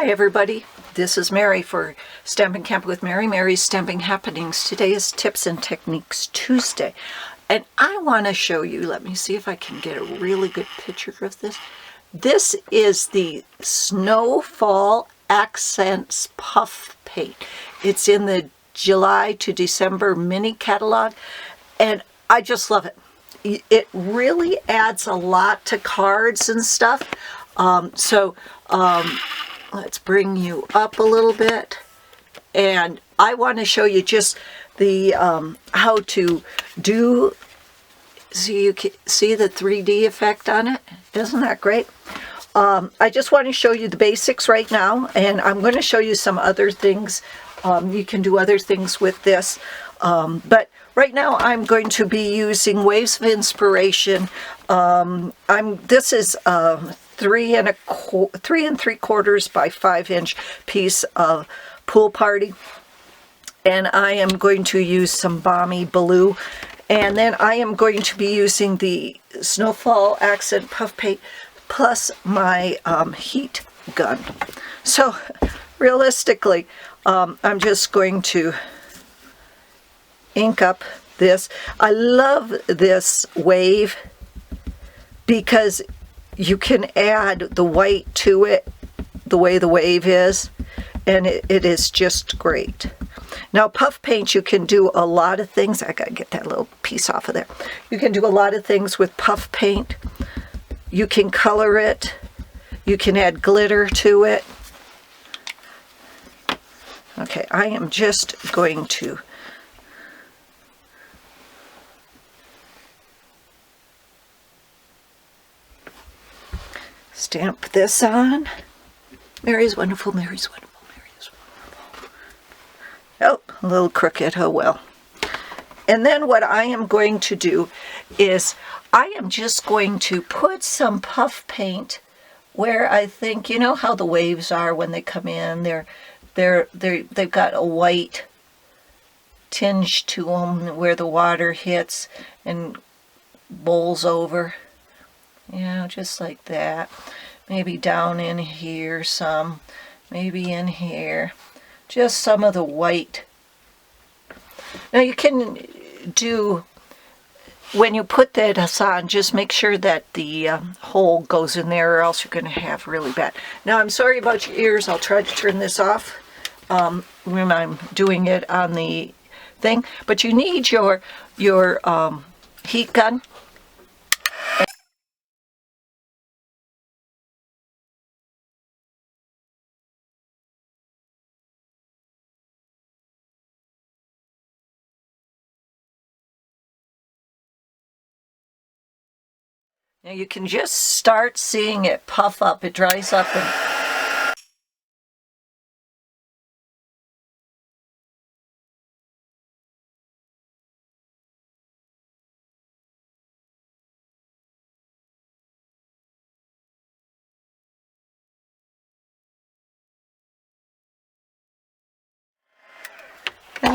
Hi everybody, this is Mary for Stampin' Camp with Mary, Mary's Stamping Happenings. Today is Tips and Techniques Tuesday, and I want to show you, let me see if I can get a really good picture of this. This is the Snowfall Accents Puff Paint. It's in the July to December mini catalog, and I just love it. It really adds a lot to cards and stuff. Let's bring you up a little bit, and I want to show you just the how to do. See, you can see the 3D effect on it. Isn't that great? I just want to show you the basics right now, and I'm going to show you some other things. You can do other things with this, but right now I'm going to be using Waves of Inspiration. This is 3 3/3 by 5-inch piece of Pool Party, and I am going to use some Balmy Blue, and then I am going to be using the Snowfall Accent Puff Paint plus my heat gun. So realistically, I'm just going to ink up this. I love this wave because you can add the white to it the way the wave is, and it is just great. Now, puff paint, you can do a lot of things. I gotta get that little piece off of there. You can do a lot of things with puff paint. You can color it. You can add glitter to it. Okay, I am just going to stamp this on. Mary's wonderful, Mary's wonderful, Mary's wonderful. Oh, a little crooked, oh well. And then what I am going to do is I am just going to put some puff paint where I think, you know how the waves are when they come in, they've got a white tinge to them where the water hits and bowls over. Yeah, just like that. Maybe down in here some, maybe in here. Just some of the white. Now you can do, when you put that on, just make sure that the hole goes in there, or else you're going to have really bad. Now I'm sorry about your ears. I'll try to turn this off when I'm doing it on the thing. But you need your heat gun. Now you can just start seeing it puff up. It dries up and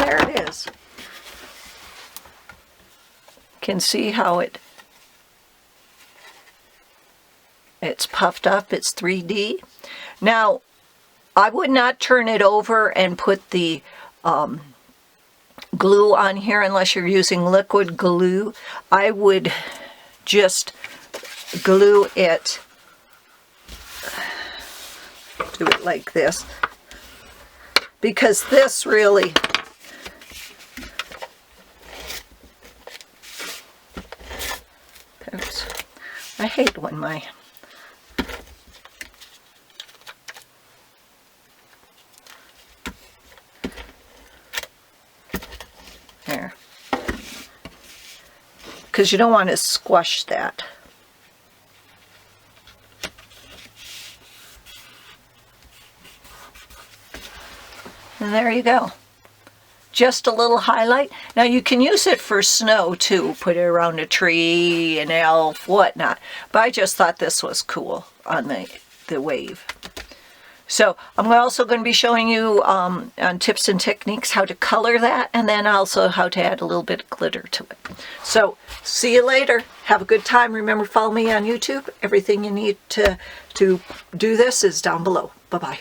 there it is. You can see how it's puffed up. It's 3D. Now, I would not turn it over and put the glue on here unless you're using liquid glue. I would just glue it, do it like this, because this really, oops, I hate when my there, because you don't want to squash that. And there you go. Just a little highlight. Now you can use it for snow too. Put it around a tree, an elf, whatnot. But I just thought this was cool on the wave. So I'm also going to be showing you on tips and techniques how to color that, and then also how to add a little bit of glitter to it. So see you later. Have a good time. Remember, follow me on YouTube. Everything you need to do this is down below. Bye-bye.